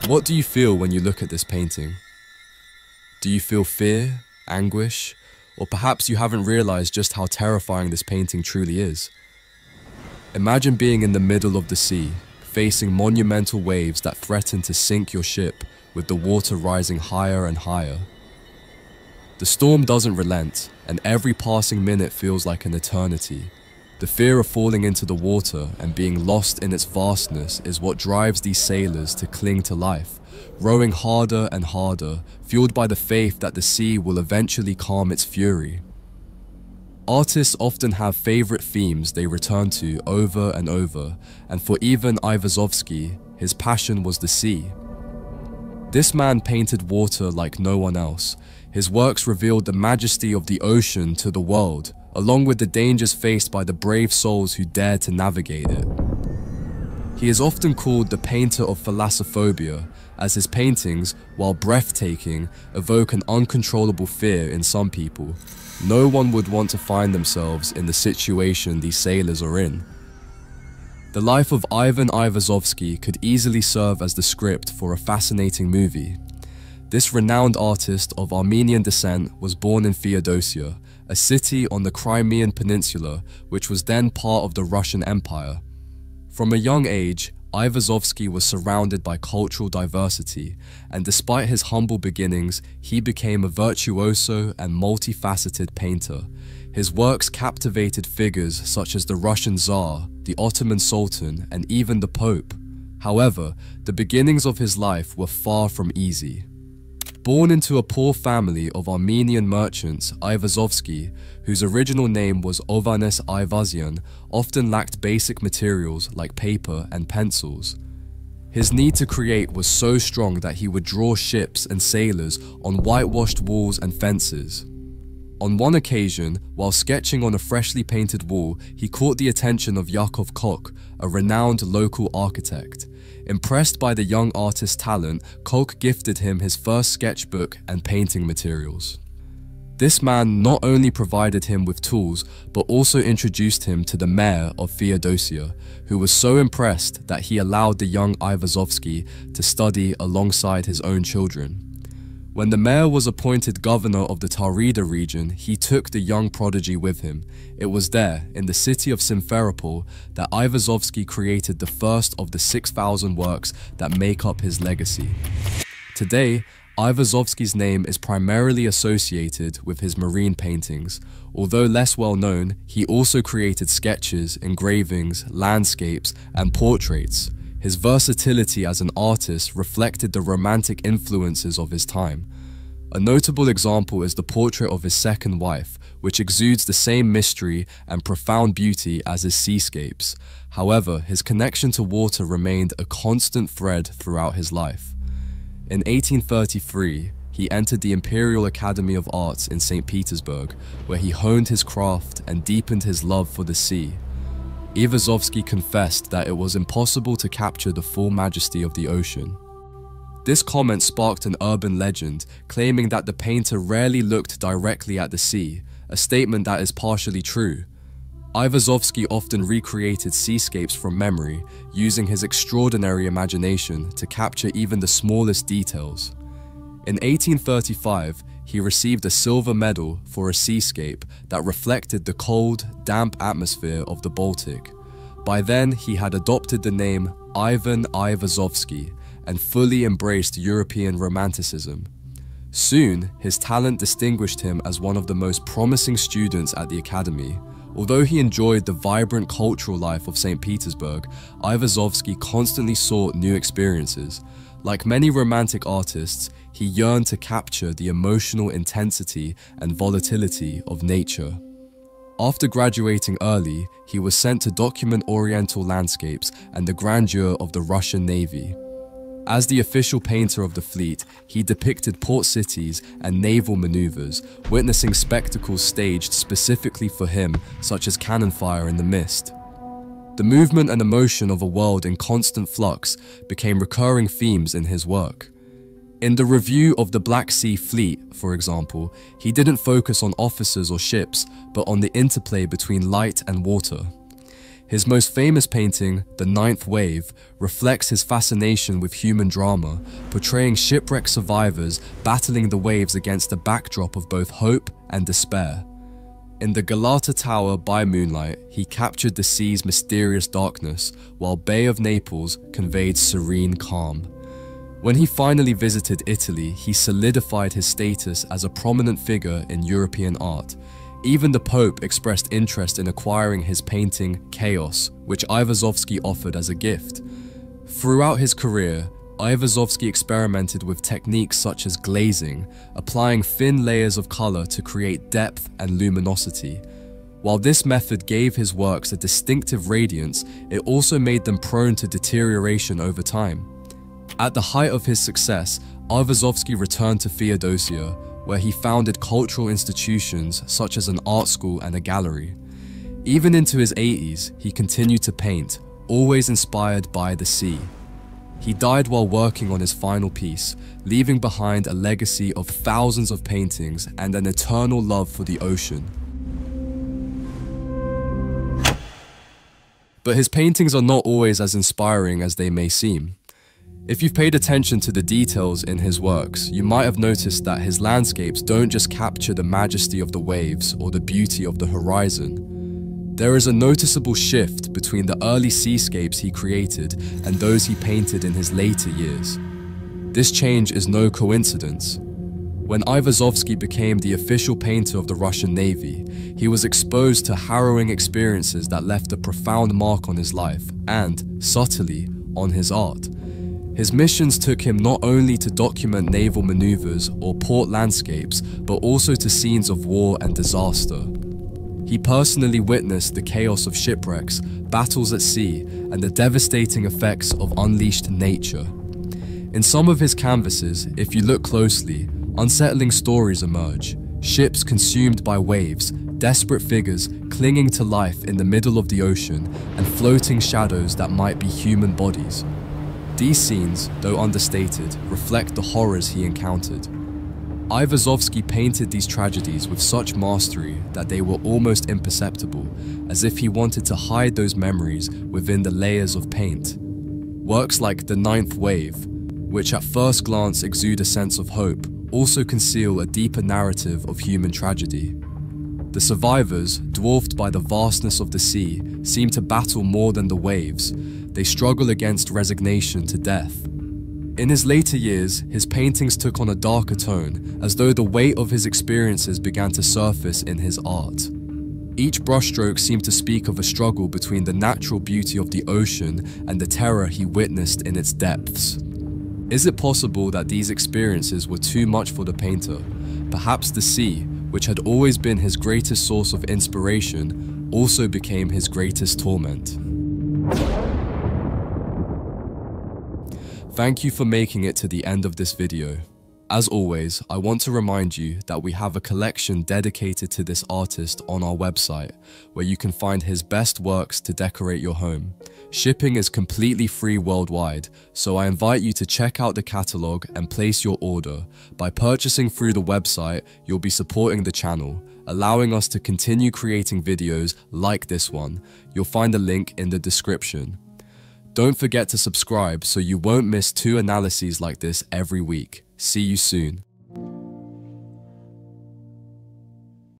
What do you feel when you look at this painting? Do you feel fear, anguish, or perhaps you haven't realized just how terrifying this painting truly is? Imagine being in the middle of the sea, facing monumental waves that threaten to sink your ship, with the water rising higher and higher. The storm doesn't relent, and every passing minute feels like an eternity. The fear of falling into the water and being lost in its vastness is what drives these sailors to cling to life, rowing harder and harder, fueled by the faith that the sea will eventually calm its fury. Artists often have favorite themes they return to over and over, and for even Aivazovsky, his passion was the sea. This man painted water like no one else. His works revealed the majesty of the ocean to the world, along with the dangers faced by the brave souls who dared to navigate it. He is often called the painter of thalassophobia, as his paintings, while breathtaking, evoke an uncontrollable fear in some people. No one would want to find themselves in the situation these sailors are in. The life of Ivan Aivazovsky could easily serve as the script for a fascinating movie. This renowned artist of Armenian descent was born in Feodosia, a city on the Crimean Peninsula, which was then part of the Russian Empire. From a young age, Aivazovsky was surrounded by cultural diversity, and despite his humble beginnings, he became a virtuoso and multifaceted painter. His works captivated figures such as the Russian Tsar, the Ottoman Sultan, and even the Pope. However, the beginnings of his life were far from easy. Born into a poor family of Armenian merchants, Aivazovsky, whose original name was Ovanes Aivazyan, often lacked basic materials like paper and pencils. His need to create was so strong that he would draw ships and sailors on whitewashed walls and fences. On one occasion, while sketching on a freshly painted wall, he caught the attention of Yakov Koch, a renowned local architect. Impressed by the young artist's talent, Koch gifted him his first sketchbook and painting materials. This man not only provided him with tools, but also introduced him to the mayor of Feodosia, who was so impressed that he allowed the young Aivazovsky to study alongside his own children. When the mayor was appointed governor of the Taurida region, he took the young prodigy with him. It was there, in the city of Simferopol, that Aivazovsky created the first of the 6,000 works that make up his legacy. Today, Aivazovsky's name is primarily associated with his marine paintings. Although less well known, he also created sketches, engravings, landscapes, and portraits. His versatility as an artist reflected the romantic influences of his time. A notable example is the portrait of his second wife, which exudes the same mystery and profound beauty as his Seascapes. However, his connection to water remained a constant thread throughout his life. In 1833, he entered the Imperial Academy of Arts in St. Petersburg, where he honed his craft and deepened his love for the sea. Aivazovsky confessed that it was impossible to capture the full majesty of the ocean. This comment sparked an urban legend, claiming that the painter rarely looked directly at the sea, a statement that is partially true. Aivazovsky often recreated seascapes from memory, using his extraordinary imagination to capture even the smallest details. In 1835, he received a silver medal for a seascape that reflected the cold, damp atmosphere of the Baltic. By then, he had adopted the name Ivan Aivazovsky and fully embraced European Romanticism. Soon, his talent distinguished him as one of the most promising students at the academy. Although he enjoyed the vibrant cultural life of St. Petersburg, Aivazovsky constantly sought new experiences. Like many romantic artists, he yearned to capture the emotional intensity and volatility of nature. After graduating early, he was sent to document Oriental landscapes and the grandeur of the Russian Navy. As the official painter of the fleet, he depicted port cities and naval maneuvers, witnessing spectacles staged specifically for him, such as cannon fire in the mist. The movement and emotion of a world in constant flux became recurring themes in his work. In the review of the Black Sea Fleet, for example, he didn't focus on officers or ships, but on the interplay between light and water. His most famous painting, The Ninth Wave, reflects his fascination with human drama, portraying shipwreck survivors battling the waves against a backdrop of both hope and despair. In the Galata Tower by moonlight, he captured the sea's mysterious darkness, while Bay of Naples conveyed serene calm. When he finally visited Italy, he solidified his status as a prominent figure in European art. Even the Pope expressed interest in acquiring his painting Chaos, which Aivazovsky offered as a gift. Throughout his career, Aivazovsky experimented with techniques such as glazing, applying thin layers of color to create depth and luminosity. While this method gave his works a distinctive radiance, it also made them prone to deterioration over time. At the height of his success, Aivazovsky returned to Theodosia, where he founded cultural institutions such as an art school and a gallery. Even into his 80s, he continued to paint, always inspired by the sea. He died while working on his final piece, leaving behind a legacy of thousands of paintings and an eternal love for the ocean. But his paintings are not always as inspiring as they may seem. If you've paid attention to the details in his works, you might have noticed that his landscapes don't just capture the majesty of the waves or the beauty of the horizon. There is a noticeable shift between the early seascapes he created and those he painted in his later years. This change is no coincidence. When Aivazovsky became the official painter of the Russian Navy, he was exposed to harrowing experiences that left a profound mark on his life and, subtly, on his art. His missions took him not only to document naval maneuvers or port landscapes, but also to scenes of war and disaster. He personally witnessed the chaos of shipwrecks, battles at sea, and the devastating effects of unleashed nature. In some of his canvases, if you look closely, unsettling stories emerge. Ships consumed by waves, desperate figures clinging to life in the middle of the ocean, and floating shadows that might be human bodies. These scenes, though understated, reflect the horrors he encountered. Aivazovsky painted these tragedies with such mastery that they were almost imperceptible, as if he wanted to hide those memories within the layers of paint. Works like The Ninth Wave, which at first glance exude a sense of hope, also conceal a deeper narrative of human tragedy. The survivors, dwarfed by the vastness of the sea, seem to battle more than the waves. They struggle against resignation to death. In his later years, his paintings took on a darker tone, as though the weight of his experiences began to surface in his art. Each brushstroke seemed to speak of a struggle between the natural beauty of the ocean and the terror he witnessed in its depths. Is it possible that these experiences were too much for the painter? Perhaps the sea, which had always been his greatest source of inspiration, also became his greatest torment. Thank you for making it to the end of this video. As always, I want to remind you that we have a collection dedicated to this artist on our website, where you can find his best works to decorate your home. Shipping is completely free worldwide, so I invite you to check out the catalog and place your order. By purchasing through the website, you'll be supporting the channel, allowing us to continue creating videos like this one. You'll find a link in the description. Don't forget to subscribe so you won't miss 2 analyses like this every week. See you soon.